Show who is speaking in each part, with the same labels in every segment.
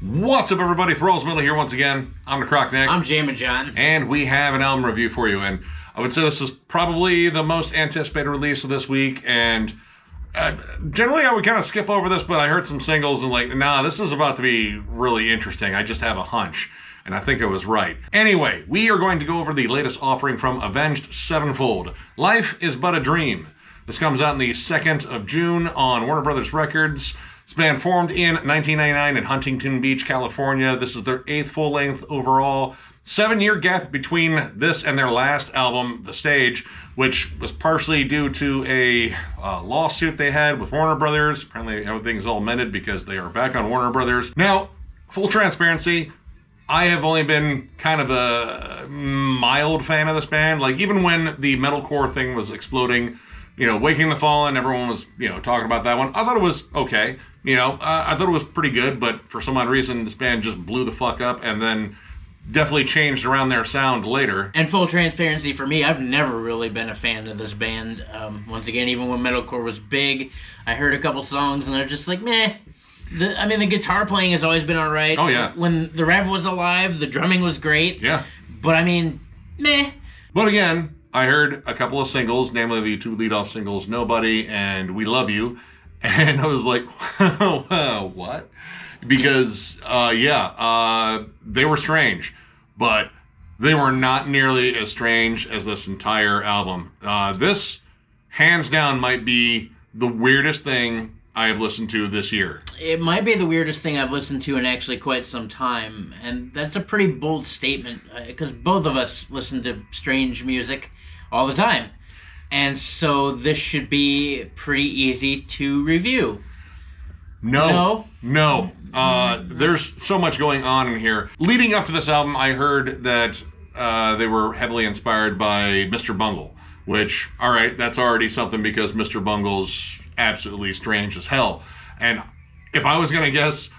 Speaker 1: What's up, everybody? Thralls here once again. I'm Necrotic Nick.
Speaker 2: I'm Jammin.
Speaker 1: And we have an album review for you. And I would say this is probably the most anticipated release of this week. And generally, I would kind of skip over this, but I heard some singles and nah, this is about to be really interesting. I just have a hunch. And I think I was right. Anyway, we are going to go over the latest offering from Avenged Sevenfold. Life is But a Dream. This comes out on the 2nd of June on Warner Brothers Records. This band formed in 1999 in Huntington Beach, California. This is their 8th full-length overall. 7-year gap between this and their last album, The Stage, which was partially due to a lawsuit they had with Warner Brothers. Apparently everything's all mended because they are back on Warner Brothers. Now, full transparency, I have only been kind of a mild fan of this band. Even when the metalcore thing was exploding, Waking the Fallen, everyone was, talking about that one. I thought it was okay. I thought it was pretty good, but for some odd reason, this band just blew the fuck up and then definitely changed around their sound later.
Speaker 2: And full transparency for me, I've never really been a fan of this band. Once again, even when metalcore was big, I heard a couple songs and they're just like, meh. The guitar playing has always been all right.
Speaker 1: Oh, yeah.
Speaker 2: When the Rev was alive, the drumming was great.
Speaker 1: Yeah.
Speaker 2: But meh.
Speaker 1: But again, I heard a couple of singles, namely the 2 lead-off singles, Nobody and We Love You. And I was like, what? Because, they were strange. But they were not nearly as strange as this entire album. This, hands down, might be the weirdest thing I have listened to this year.
Speaker 2: It might be the weirdest thing I've listened to in actually quite some time. And that's a pretty bold statement, because both of us listen to strange music all the time. And so this should be pretty easy to review.
Speaker 1: No. There's so much going on in here. Leading up to this album, I heard that they were heavily inspired by Mr. Bungle, which, all right, that's already something because Mr. Bungle's absolutely strange as hell. And if I was going to guess,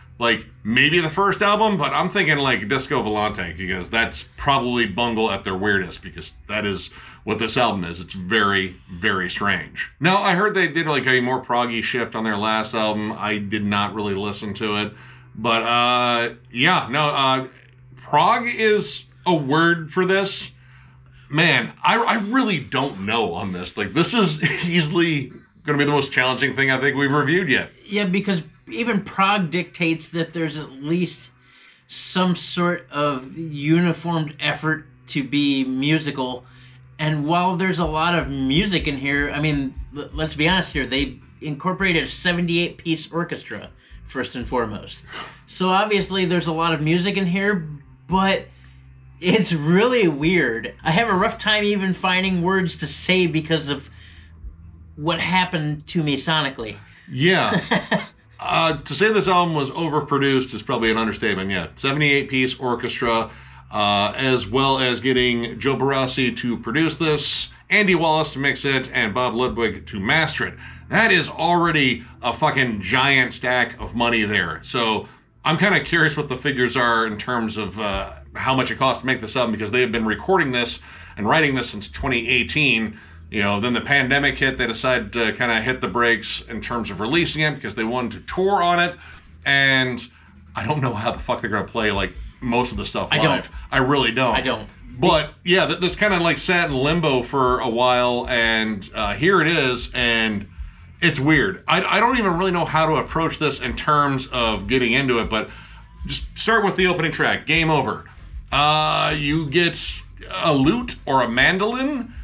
Speaker 1: maybe the first album, but I'm thinking Disco Volante, because that's probably Bungle at their weirdest, because that is what this album is. It's very, very strange. Now, I heard they did a more proggy shift on their last album. I did not really listen to it. But, prog is a word for this. Man, I really don't know on this. This is easily going to be the most challenging thing I think we've reviewed yet.
Speaker 2: Yeah, because even prog dictates that there's at least some sort of uniformed effort to be musical. And while there's a lot of music in here, let's be honest here, they incorporated a 78-piece orchestra, first and foremost. So obviously there's a lot of music in here, but it's really weird. I have a rough time even finding words to say because of what happened to me sonically.
Speaker 1: Yeah. To say this album was overproduced is probably an understatement. Yeah, 78-piece orchestra, as well as getting Joe Barassi to produce this, Andy Wallace to mix it, and Bob Ludwig to master it. That is already a fucking giant stack of money there. So I'm kind of curious what the figures are in terms of how much it costs to make this album, because they have been recording this and writing this since 2018. Then the pandemic hit. They decided to kind of hit the brakes in terms of releasing it because they wanted to tour on it. And I don't know how the fuck they're going to play most of the stuff live. I really don't.
Speaker 2: I don't.
Speaker 1: But yeah, this kind of sat in limbo for a while, and here it is, and it's weird. I don't even really know how to approach this in terms of getting into it, but just start with the opening track, Game Over. You get a lute or a mandolin.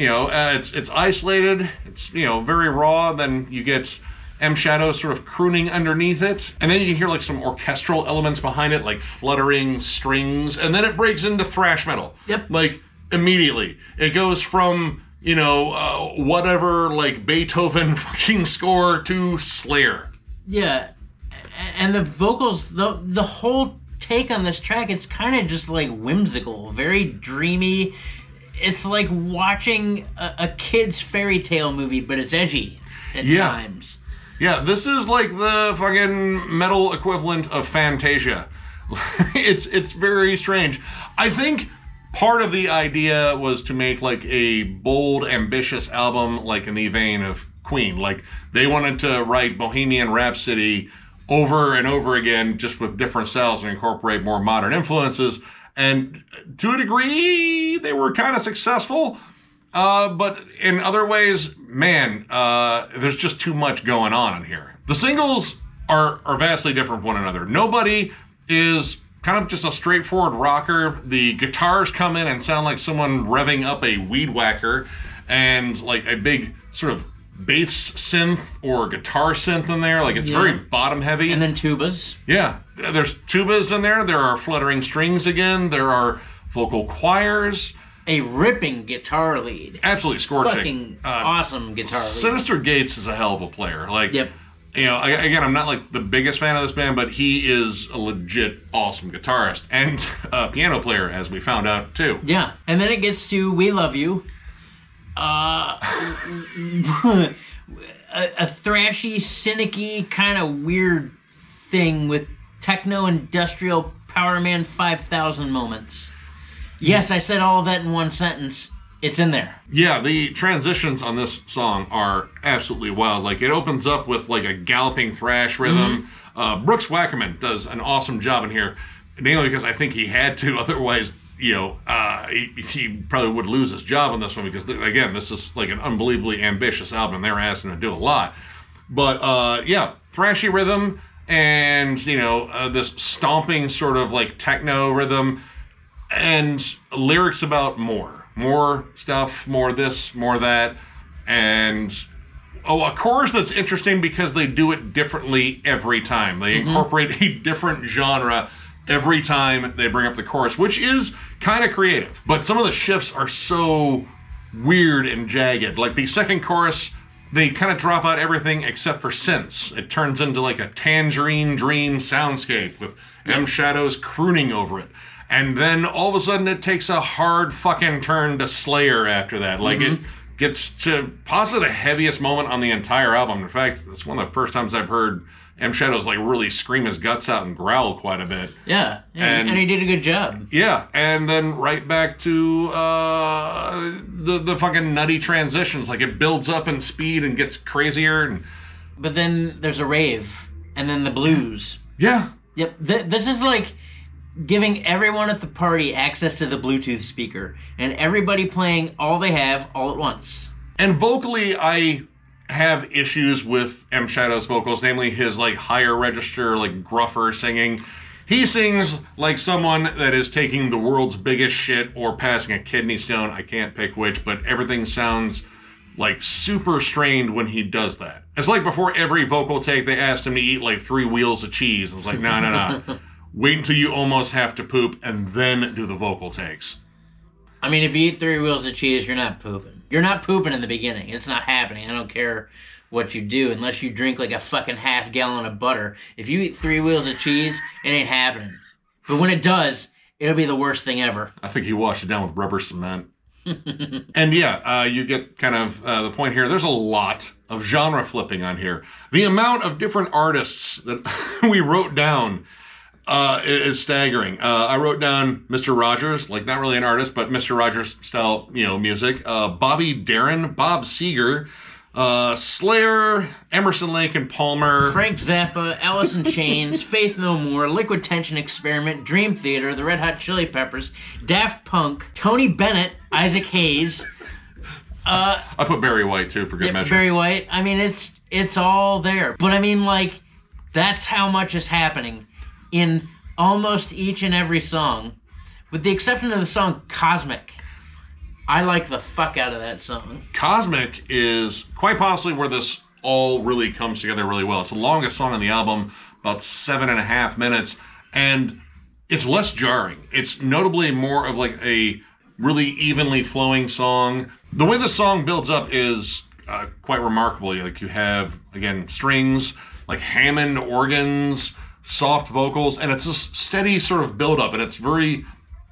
Speaker 1: It's isolated. It's, very raw. Then you get M. Shadow sort of crooning underneath it. And then you can hear some orchestral elements behind it, like fluttering strings. And then it breaks into thrash metal.
Speaker 2: Yep.
Speaker 1: Immediately. It goes from, whatever, Beethoven fucking score to Slayer.
Speaker 2: Yeah. And the vocals, the whole take on this track, it's kind of just whimsical, very dreamy. It's like watching a kid's fairy tale movie, but it's edgy at times.
Speaker 1: Yeah, this is the fucking metal equivalent of Fantasia. It's very strange. I think part of the idea was to make a bold, ambitious album in the vein of Queen. They wanted to write Bohemian Rhapsody over and over again, just with different styles and incorporate more modern influences. And to a degree, they were kind of successful. But in other ways, man, there's just too much going on in here. The singles are vastly different from one another. Nobody is kind of just a straightforward rocker. The guitars come in and sound like someone revving up a weed whacker, and like a big sort of bass synth or guitar synth in there. Like it's very bottom heavy.
Speaker 2: And then tubas.
Speaker 1: Yeah, there's tubas in there. There are fluttering strings again. There are vocal choirs.
Speaker 2: A ripping guitar lead.
Speaker 1: Absolutely scorching.
Speaker 2: Fucking awesome guitar lead.
Speaker 1: Sinister Gates is a hell of a player. Like,
Speaker 2: yep.
Speaker 1: You know, again, I'm not like the biggest fan of this band, but he is a legit awesome guitarist and piano player, as we found out too.
Speaker 2: Yeah, and then it gets to "We Love You," a thrashy, cynicky, kind of weird thing with techno-industrial Power Man 5000 moments. Yes, I said all of that in one sentence. It's in there.
Speaker 1: Yeah, the transitions on this song are absolutely wild. Like, it opens up with, like, a galloping thrash rhythm. Brooks Wackerman does an awesome job in here, mainly because I think he had to. Otherwise, you know, he probably would lose his job on this one because, again, this is, like, an unbelievably ambitious album, and they were asking him to do a lot. But, yeah, thrashy rhythm and, you know, this stomping sort of, like, techno rhythm and lyrics about more stuff, more this, more that, and a chorus that's interesting because they do it differently every time. They incorporate a different genre every time they bring up the chorus, which is kind of creative. But some of the shifts are so weird and jagged. Like the second chorus, they kind of drop out everything except for synths. It turns into like a Tangerine Dream soundscape with M Shadows crooning over it. And then all of a sudden it takes a hard fucking turn to Slayer after that. Like it gets to possibly the heaviest moment on the entire album. In fact, it's one of the first times I've heard M Shadows like really scream his guts out and growl quite a bit.
Speaker 2: Yeah, and he did a good job.
Speaker 1: Yeah, and then right back to the fucking nutty transitions. Like it builds up in speed and gets crazier.
Speaker 2: But then there's a rave, and then the blues.
Speaker 1: Yeah.
Speaker 2: Yep, this is like giving everyone at the party access to the Bluetooth speaker, and everybody playing all they have all at once.
Speaker 1: And vocally, I have issues with M Shadow's vocals, namely his like higher register, like gruffer singing. He sings like someone that is taking the world's biggest shit or passing a kidney stone. I can't pick which, but everything sounds like super strained when he does that. It's like before every vocal take, they asked him to eat like 3 wheels of cheese. And it's like, no. Wait until you almost have to poop and then do the vocal takes.
Speaker 2: I mean, if you eat 3 wheels of cheese, you're not pooping. You're not pooping in the beginning. It's not happening. I don't care what you do unless you drink like a fucking half gallon of butter. If you eat 3 wheels of cheese, it ain't happening. But when it does, it'll be the worst thing ever.
Speaker 1: I think he washed it down with rubber cement. And yeah, you get kind of the point here. There's a lot of genre flipping on here. The amount of different artists that we wrote down is staggering. I wrote down Mr. Rogers, like not really an artist, but Mr. Rogers style, you know, music. Bobby Darin, Bob Seger, Slayer, Emerson, Lake and Palmer,
Speaker 2: Frank Zappa, Alice in Chains, Faith No More, Liquid Tension Experiment, Dream Theater, The Red Hot Chili Peppers, Daft Punk, Tony Bennett, Isaac Hayes.
Speaker 1: I put Barry White too for good measure.
Speaker 2: Barry White. I mean, it's all there. But I mean, like, that's how much is happening in almost each and every song, with the exception of the song Cosmic. I like the fuck out of that song.
Speaker 1: Cosmic is quite possibly where this all really comes together really well. It's the longest song on the album, about 7.5 minutes, and it's less jarring. It's notably more of like a really evenly flowing song. The way the song builds up is quite remarkable. Like you have, again, strings, like Hammond organs, soft vocals, and it's this steady sort of build-up, and it's very,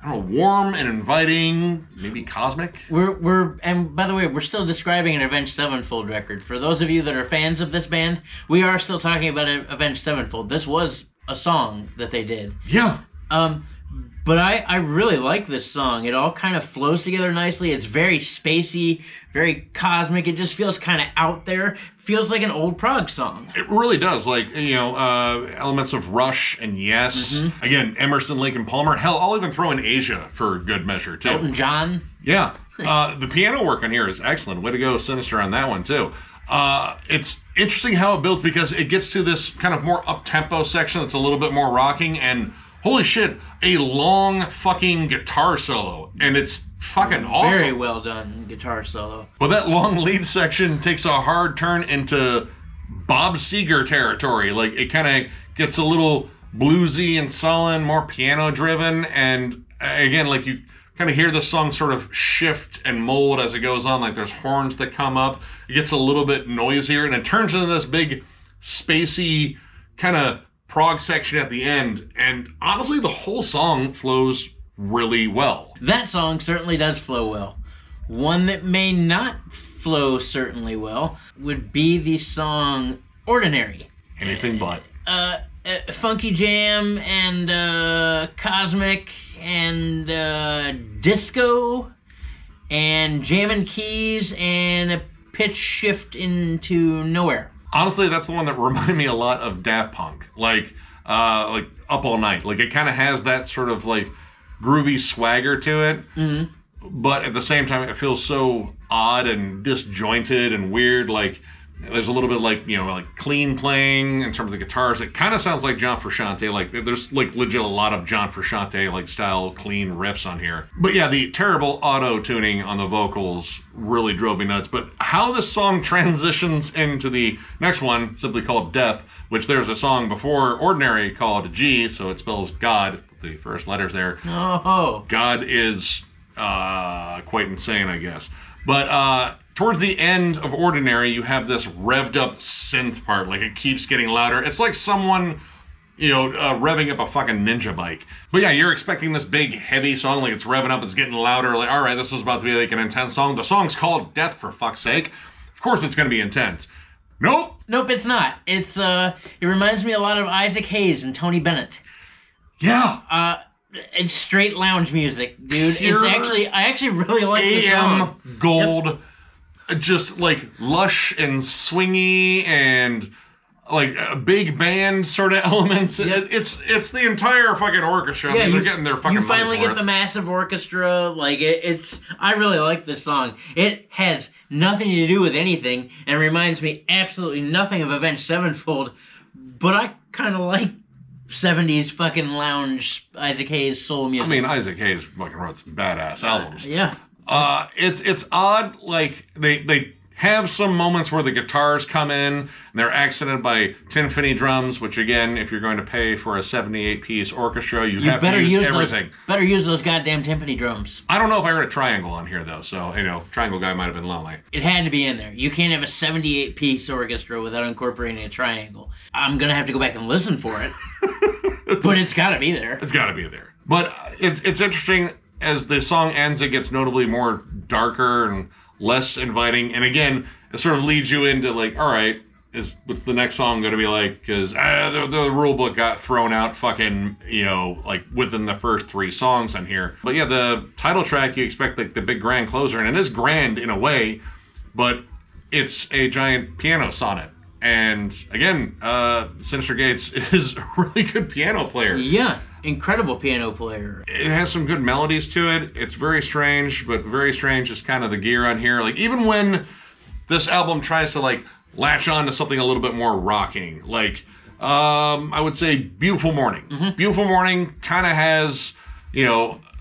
Speaker 1: I don't know, warm and inviting, maybe cosmic.
Speaker 2: And by the way, we're still describing an Avenged Sevenfold record. For those of you that are fans of this band, we are still talking about an Avenged Sevenfold. This was a song that they did.
Speaker 1: Yeah.
Speaker 2: But I really like this song. It all kind of flows together nicely. It's very spacey, very cosmic. It just feels kind of out there. Feels like an old prog song.
Speaker 1: It really does. Like, elements of Rush and Yes. Again, Emerson, Lake and Palmer. Hell, I'll even throw in Asia for good measure, too.
Speaker 2: Elton John.
Speaker 1: Yeah. The piano work on here is excellent. Way to go, Sinister, on that one, too. It's interesting how it builds because it gets to this kind of more up-tempo section that's a little bit more rocking, and holy shit, a long fucking guitar solo. And it's fucking awesome.
Speaker 2: Very well done guitar solo.
Speaker 1: But that long lead section takes a hard turn into Bob Seger territory. Like, it kind of gets a little bluesy and sullen, more piano driven, and again, like, you kind of hear the song sort of shift and mold as it goes on. Like, there's horns that come up. It gets a little bit noisier, and it turns into this big spacey kind of prog section at the end. And honestly, the whole song flows really well.
Speaker 2: That song certainly does flow well. One that may not flow certainly well would be the song Ordinary.
Speaker 1: Anything but.
Speaker 2: Funky jam and cosmic and disco and Jammin keys and a pitch shift into nowhere.
Speaker 1: Honestly, that's the one that reminded me a lot of Daft Punk. Like Up All Night. Like, it kind of has that sort of like groovy swagger to it. But at the same time, it feels so odd and disjointed and weird. Like, there's a little bit like, like clean playing in terms of the guitars. It kind of sounds like John Frusciante. Like, there's like legit a lot of John Frusciante like style clean riffs on here. But yeah, the terrible auto tuning on the vocals really drove me nuts. But how this song transitions into the next one, simply called Death, which there's a song before Ordinary called G, so it spells God, the first letters there.
Speaker 2: Oh.
Speaker 1: God is quite insane, I guess. But towards the end of Ordinary, you have this revved up synth part. Like, it keeps getting louder. It's like someone, revving up a fucking ninja bike. But yeah, you're expecting this big, heavy song. Like, it's revving up, it's getting louder. Like, all right, this is about to be like an intense song. The song's called Death, for fuck's sake. Of course it's going to be intense. Nope,
Speaker 2: it's not. It's it reminds me a lot of Isaac Hayes and Tony Bennett.
Speaker 1: Yeah.
Speaker 2: It's straight lounge music, dude.
Speaker 1: Pure
Speaker 2: I actually really like this song.
Speaker 1: AM gold. Just like lush and swingy and like big band sort of elements.
Speaker 2: Yep.
Speaker 1: It's the entire fucking orchestra. I mean, they're getting their fucking
Speaker 2: You finally
Speaker 1: money's
Speaker 2: get
Speaker 1: worth.
Speaker 2: the massive orchestra. Like, it's. I really like this song. It has nothing to do with anything and reminds me absolutely nothing of Avenged Sevenfold. But I kind of like 70s fucking lounge Isaac Hayes soul music.
Speaker 1: I mean, Isaac Hayes fucking wrote some badass albums.
Speaker 2: Yeah.
Speaker 1: It's odd. Like, they have some moments where the guitars come in and they're accented by timpani drums, which again, if you're going to pay for a 78-piece orchestra, you have to use everything.
Speaker 2: Better use those goddamn timpani drums.
Speaker 1: I don't know if I heard a triangle on here though, so triangle guy might have been lonely.
Speaker 2: It had to be in there. You can't have a 78-piece orchestra without incorporating a triangle. I'm gonna have to go back and listen for it, but it's got to be there.
Speaker 1: It's got to be there. But it's interesting. As the song ends, it gets notably more darker and less inviting. And again, it sort of leads you into like, all right, what's the next song going to be like? Because the rule book got thrown out fucking, like within the first 3 songs on here. But yeah, the title track, you expect like the big grand closer. And it is grand in a way, but it's a giant piano sonnet. And again, Sinister Gates is a really good piano player.
Speaker 2: Yeah. Incredible piano player.
Speaker 1: It has some good melodies to it. It's very strange, but very strange is kind of the gear on here. Like, even when this album tries to like latch on to something a little bit more rocking, like I would say Beautiful Morning. Mm-hmm. Beautiful Morning kind of has,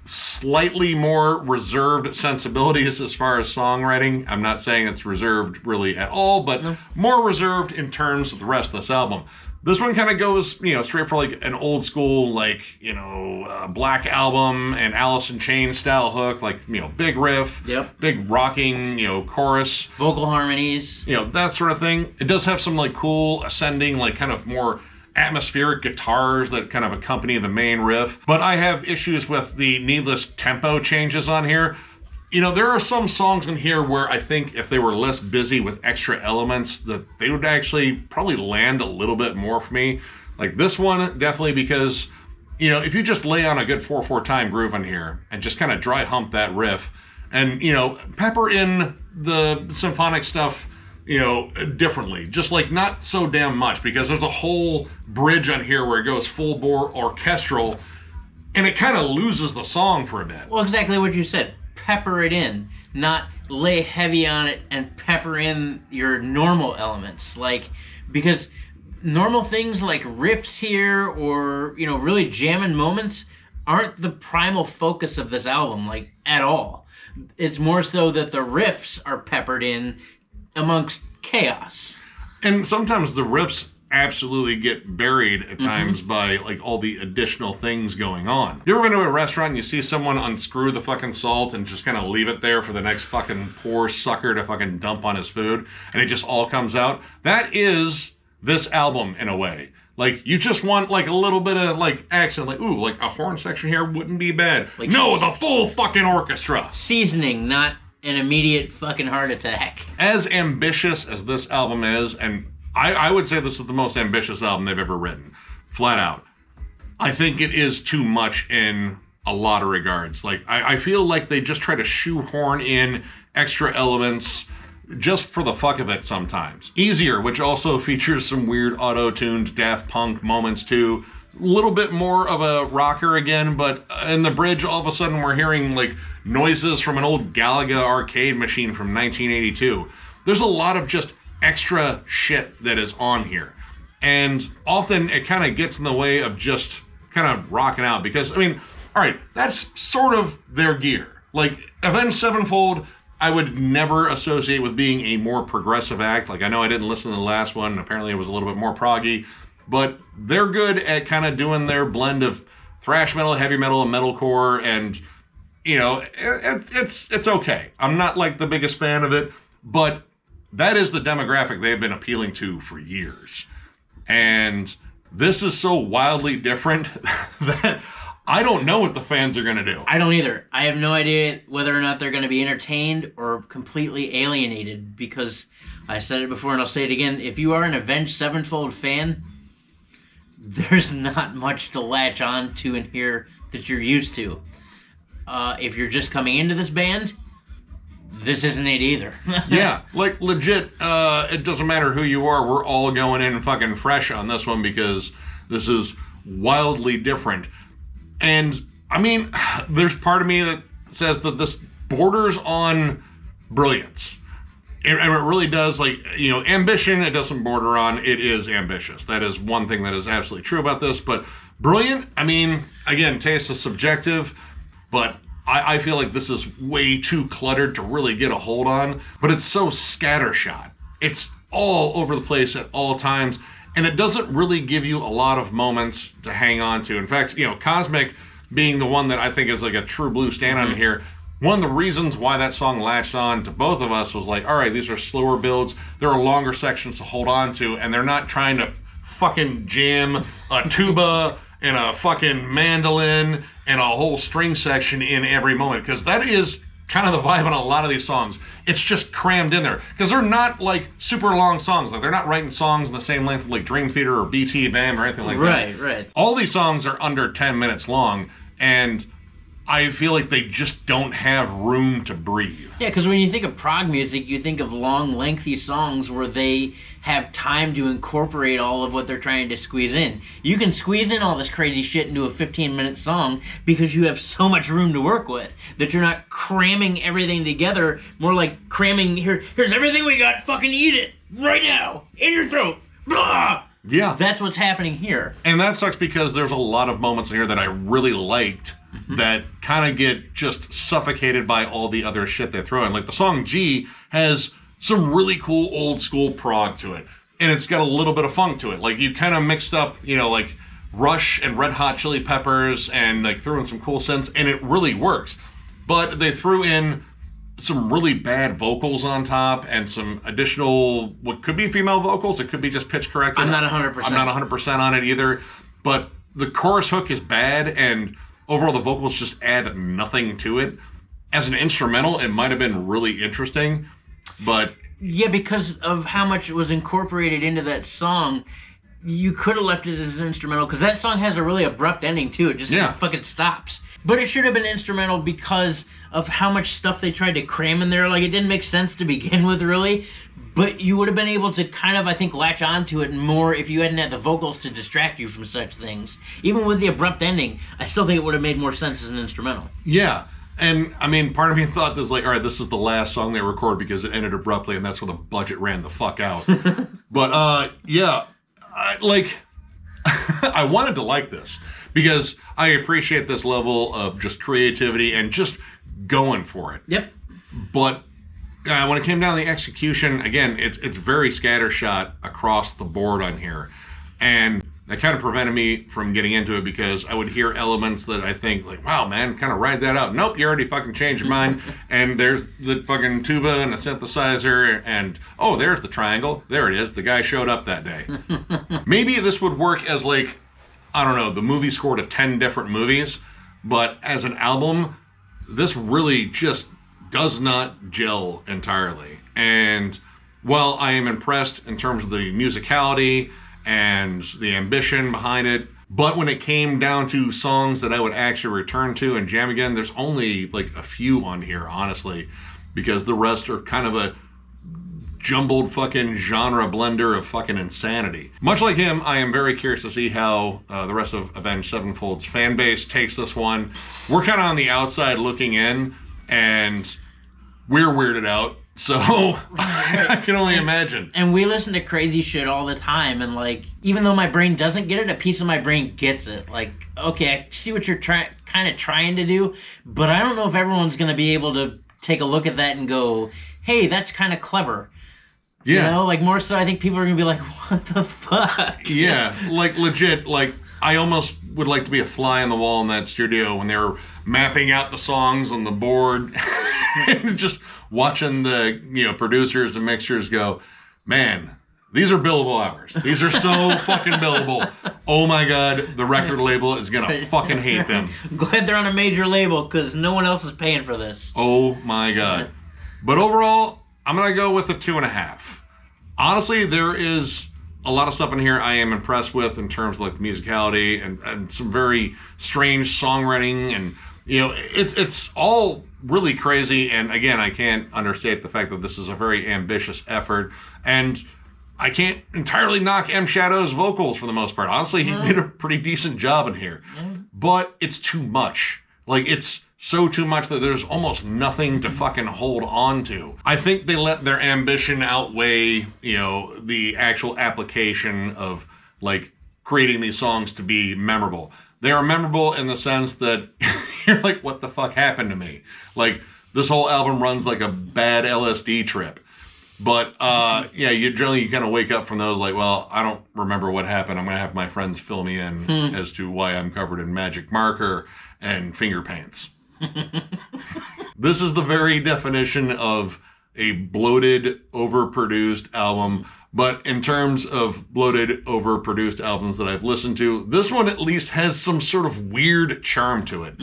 Speaker 1: slightly more reserved sensibilities as far as songwriting. I'm not saying it's reserved really at all, but more reserved in terms of the rest of this album. This one kind of goes, straight for like an old school, like, Black Album and Alice in Chains style hook, like, big riff, big rocking, chorus.
Speaker 2: Vocal harmonies.
Speaker 1: That sort of thing. It does have some like cool ascending, like kind of more atmospheric guitars that kind of accompany the main riff. But I have issues with the needless tempo changes on here. There are some songs in here where I think if they were less busy with extra elements, that they would actually probably land a little bit more for me. Like this one, definitely because you know, if you just lay on a good 4/4 time groove on here and just kind of dry hump that riff and, you know, pepper in the symphonic stuff, you know, differently, just like not so damn much, because there's a whole bridge on here where it goes full bore orchestral and it kind of loses the song for a bit.
Speaker 2: Well, exactly what you said. Pepper it in, not lay heavy on it and pepper in your normal elements. Like, because normal things like riffs here or, you know, really jamming moments aren't the primal focus of this album, like, at all. It's more so that the riffs are peppered in amongst chaos.
Speaker 1: And sometimes the riffs absolutely get buried at times by like all the additional things going on. You ever been to a restaurant and you see someone unscrew the fucking salt and just kind of leave it there for the next fucking poor sucker to fucking dump on his food and it just all comes out? That is this album in a way. Like, you just want like a little bit of like accent, like, ooh, like a horn section here wouldn't be bad. Like, no, the full fucking orchestra.
Speaker 2: Seasoning, not an immediate fucking heart attack.
Speaker 1: As ambitious as this album is, and I would say this is the most ambitious album they've ever written, flat out, I think it is too much in a lot of regards. Like, I feel like they just try to shoehorn in extra elements just for the fuck of it sometimes. Easier, which also features some weird auto-tuned Daft Punk moments too. A little bit more of a rocker again, but in the bridge, all of a sudden we're hearing like noises from an old Galaga arcade machine from 1982. There's a lot of just extra shit that is on here. And often it kind of gets in the way of just kind of rocking out because, I mean, all right, that's sort of their gear. Like, Avenged Sevenfold, I would never associate with being a more progressive act. Like, I know I didn't listen to the last one. Apparently it was a little bit more proggy. But they're good at kind of doing their blend of thrash metal, heavy metal, and metalcore. And, you know, it's okay. I'm not, like, the biggest fan of it. But that is the demographic they've been appealing to for years. And this is so wildly different that I don't know what the fans are going to do.
Speaker 2: I don't either. I have no idea whether or not they're going to be entertained or completely alienated, because I said it before and I'll say it again. If you are an Avenged Sevenfold fan, there's not much to latch on to in here that you're used to. If you're just coming into this band, this isn't it either.
Speaker 1: Yeah, like legit, it doesn't matter who you are, we're all going in fucking fresh on this one because this is wildly different. And, I mean, there's part of me that says that this borders on brilliance. And it really does, like, you know, ambition, it doesn't border on, it is ambitious. That is one thing that is absolutely true about this. But brilliant, I mean, again, taste is subjective, but I feel like this is way too cluttered to really get a hold on. But it's so scattershot. It's all over the place at all times. And it doesn't really give you a lot of moments to hang on to. In fact, you know, Cosmic being the one that I think is like a true blue stand-on here, one of the reasons why that song latched on to both of us was like, all right, these are slower builds. There are longer sections to hold on to, and they're not trying to fucking jam a tuba and a fucking mandolin and a whole string section in every moment. Because that is kind of the vibe on a lot of these songs. It's just crammed in there. Because they're not, like, super long songs. Like, they're not writing songs in the same length of, like, Dream Theater or BT Bam or anything like that.
Speaker 2: Right.
Speaker 1: All these songs are under 10 minutes long, and I feel like they just don't have room to breathe.
Speaker 2: Yeah, because when you think of prog music, you think of long, lengthy songs where they have time to incorporate all of what they're trying to squeeze in. You can squeeze in all this crazy shit into a 15-minute song because you have so much room to work with that you're not cramming everything together, more like cramming, here's everything we got, fucking eat it, right now, in your throat, blah!
Speaker 1: Yeah.
Speaker 2: That's what's happening here.
Speaker 1: And that sucks because there's a lot of moments in here that I really liked that kind of get just suffocated by all the other shit they throw in. Like the song G has some really cool old school prog to it. And it's got a little bit of funk to it. Like you kind of mixed up, you know, like Rush and Red Hot Chili Peppers and like threw in some cool synths, and it really works. But they threw in some really bad vocals on top and some additional, what could be female vocals. It could be just pitch corrected.
Speaker 2: I'm not 100%.
Speaker 1: I'm not 100% on it either. But the chorus hook is bad, and overall the vocals just add nothing to it. As an instrumental, it might have been really interesting, but...
Speaker 2: Yeah, because of how much was incorporated into that song, you could have left it as an instrumental, because that song has a really abrupt ending too. It just fucking stops. But it should have been instrumental because of how much stuff they tried to cram in there. Like, it didn't make sense to begin with, really. But you would have been able to kind of, I think, latch onto it more if you hadn't had the vocals to distract you from such things. Even with the abrupt ending, I still think it would have made more sense as an instrumental.
Speaker 1: Yeah. And, I mean, part of me thought this, like, all right, this is the last song they recorded because it ended abruptly, and that's where the budget ran the fuck out. But, yeah, I wanted to like this because I appreciate this level of just creativity and just going for it.
Speaker 2: Yep.
Speaker 1: But when it came down to the execution, again, it's very scattershot across the board on here. And that kind of prevented me from getting into it because I would hear elements that I think, like, wow, man, kind of ride that out. Nope, you already fucking changed your mind. And there's the fucking tuba and a synthesizer, and, oh, there's the triangle. There it is. The guy showed up that day. Maybe this would work as, like, I don't know, the movie score to 10 different movies. But as an album, this really just does not gel entirely. And while I am impressed in terms of the musicality and the ambition behind it, but when it came down to songs that I would actually return to and jam again, there's only like a few on here, honestly, because the rest are kind of a jumbled fucking genre blender of fucking insanity. Much like him, I am very curious to see how the rest of Avenged Sevenfold's fan base takes this one. We're kind of on the outside looking in, and we're weirded out. So I can only imagine.
Speaker 2: And we listen to crazy shit all the time, and like, even though my brain doesn't get it, a piece of my brain gets it. Like, okay, I see what you're kind of trying to do, but I don't know if everyone's going to be able to take a look at that and go, hey, that's kind of clever.
Speaker 1: Yeah.
Speaker 2: You know, like, more so I think people are going to be like, what the fuck?
Speaker 1: Yeah, like, legit, like, I almost would like to be a fly on the wall in that studio when they were mapping out the songs on the board and just watching the, producers and mixers go, man, these are billable hours. These are so fucking billable. Oh my God, the record label is going to fucking hate them.
Speaker 2: I'm glad they're on a major label because no one else is paying for this.
Speaker 1: Oh my God. But overall, I'm going to go with a 2.5. Honestly, there is a lot of stuff in here I am impressed with in terms of like the musicality and some very strange songwriting, and it's all really crazy. And again, I can't understate the fact that this is a very ambitious effort, and I can't entirely knock M. Shadow's vocals for the most part. Honestly, he did a pretty decent job in here, but it's too much. Like, it's so too much that there's almost nothing to fucking hold on to. I think they let their ambition outweigh, the actual application of, like, creating these songs to be memorable. They are memorable in the sense that you're like, what the fuck happened to me? Like, this whole album runs like a bad LSD trip. But, you generally kind of wake up from those like, well, I don't remember what happened. I'm going to have my friends fill me in as to why I'm covered in magic marker and finger paints. This is the very definition of a bloated, overproduced album. But in terms of bloated, overproduced albums that I've listened to, this one at least has some sort of weird charm to it.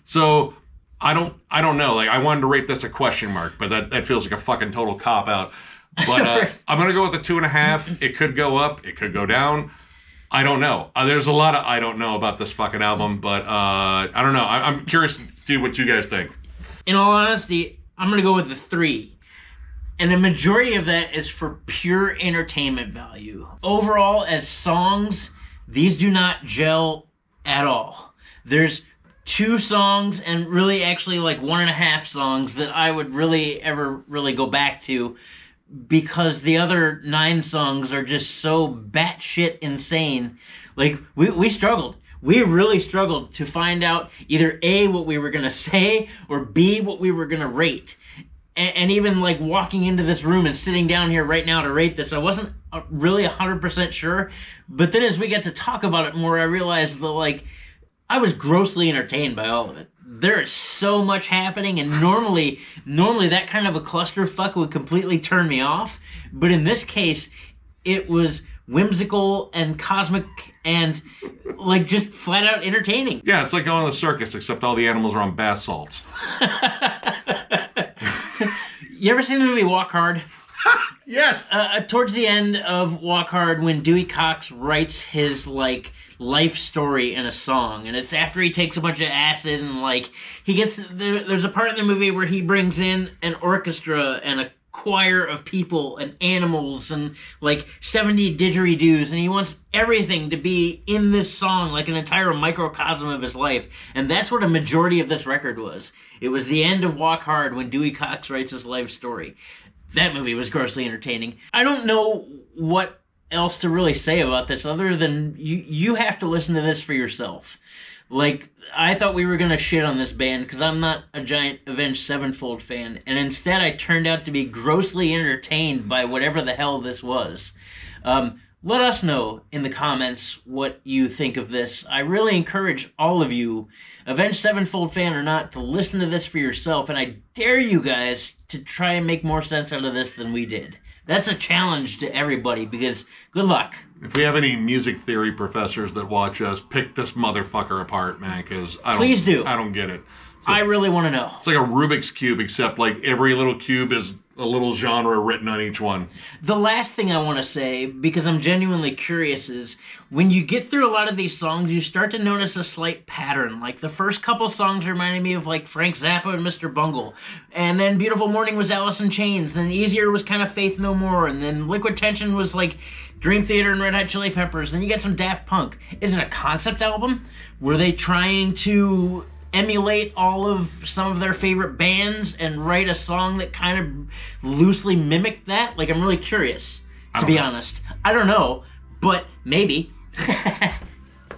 Speaker 1: So I don't know. Like, I wanted to rate this a question mark, but that feels like a fucking total cop-out. But I'm going to go with a 2.5. It could go up. It could go down. I don't know. There's a lot of I don't know about this fucking album, but I don't know. I'm curious to see what you guys think.
Speaker 2: In all honesty, I'm going to go with the 3. And the majority of that is for pure entertainment value. Overall, as songs, these do not gel at all. There's 2 songs, and really actually like 1.5 songs that I would really ever really go back to, because the other 9 songs are just so batshit insane. Like, we struggled. We really struggled to find out either A, what we were going to say, or B, what we were going to rate. And even like walking into this room and sitting down here right now to rate this, I wasn't really 100% sure. But then as we got to talk about it more, I realized that, like, I was grossly entertained by all of it. There is so much happening, and normally that kind of a clusterfuck would completely turn me off. But in this case, it was whimsical and cosmic and, like, just flat out entertaining.
Speaker 1: Yeah, it's like going to the circus, except all the animals are on bath salts.
Speaker 2: You ever seen the movie Walk Hard?
Speaker 1: Yes.
Speaker 2: Towards the end of Walk Hard, when Dewey Cox writes his like life story in a song, and it's after he takes a bunch of acid and like he gets there's a part in the movie where he brings in an orchestra and a choir of people and animals and like 70 didgeridoos, and he wants everything to be in this song, like an entire microcosm of his life. And that's what a majority of this record was. It was the end of Walk Hard when Dewey Cox writes his life story. That movie was grossly entertaining. I don't know what else to really say about this other than you have to listen to this for yourself. Like, I thought we were going to shit on this band because I'm not a giant Avenged Sevenfold fan, and instead I turned out to be grossly entertained by whatever the hell this was. Let us know in the comments what you think of this. I really encourage all of you, Avenged Sevenfold fan or not, to listen to this for yourself, and I dare you guys to try and make more sense out of this than we did. That's a challenge to everybody, because good luck.
Speaker 1: If we have any music theory professors that watch us, pick this motherfucker apart, man, because
Speaker 2: Please do.
Speaker 1: I don't get it.
Speaker 2: I really want to know.
Speaker 1: It's like a Rubik's Cube, except like every little cube is a little genre written on each one.
Speaker 2: The last thing I want to say, because I'm genuinely curious, is when you get through a lot of these songs, you start to notice a slight pattern. Like the first couple songs reminded me of like Frank Zappa and Mr. Bungle. And then Beautiful Morning was Alice in Chains. Then Easier was kind of Faith No More. And then Liquid Tension was like Dream Theater and Red Hot Chili Peppers. Then you get some Daft Punk. Is it a concept album? Were they trying to emulate all of some of their favorite bands and write a song that kind of loosely mimicked that? Like, I'm really curious, to be honest. I don't know, but maybe.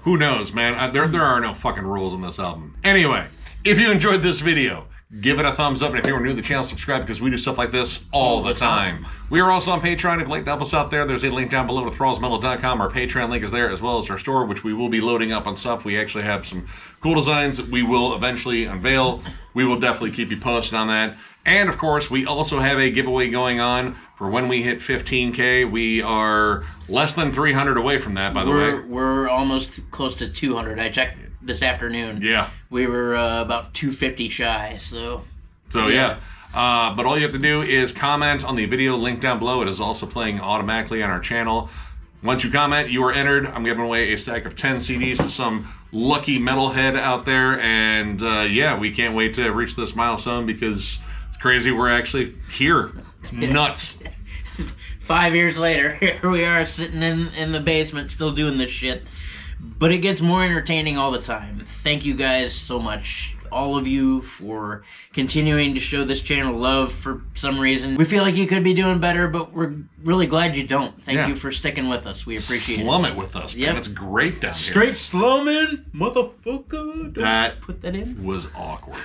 Speaker 1: Who knows, man? There are no fucking rules on this album. Anyway, if you enjoyed this video, give it a thumbs up, and if you're new to the channel, subscribe, because we do stuff like this all the time. We are also on Patreon. If you'd like to help us out there, there's a link down below to thrallsmetal.com. Our Patreon link is there, as well as our store, which we will be loading up on stuff. We actually have some cool designs that we will eventually unveil. We will definitely keep you posted on that. And, of course, we also have a giveaway going on for when we hit 15K. We are less than 300 away from that, by the way.
Speaker 2: We're almost close to 200. I checked this afternoon.
Speaker 1: Yeah.
Speaker 2: We were about 250 shy, so
Speaker 1: yeah. But all you have to do is comment on the video link down below. It is also playing automatically on our channel. Once you comment, you are entered. I'm giving away a stack of 10 CDs to some lucky metalhead out there. And yeah, we can't wait to reach this milestone, because it's crazy we're actually here. It's nuts.
Speaker 2: 5 years later, here we are sitting in the basement still doing this shit. But it gets more entertaining all the time. Thank you guys so much, all of you, for continuing to show this channel love for some reason. We feel like you could be doing better, but we're really glad you don't. Thank you for sticking with us. We appreciate
Speaker 1: Slum it with us, man.
Speaker 2: Yep.
Speaker 1: It's great down here.
Speaker 2: Straight slumming, motherfucker.
Speaker 1: That
Speaker 2: put that in.
Speaker 1: was awkward.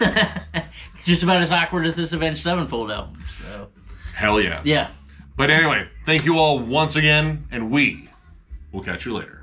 Speaker 2: Just about as awkward as this Avenged Sevenfold album. So.
Speaker 1: Hell yeah.
Speaker 2: Yeah.
Speaker 1: But anyway, thank you all once again, and we will catch you later.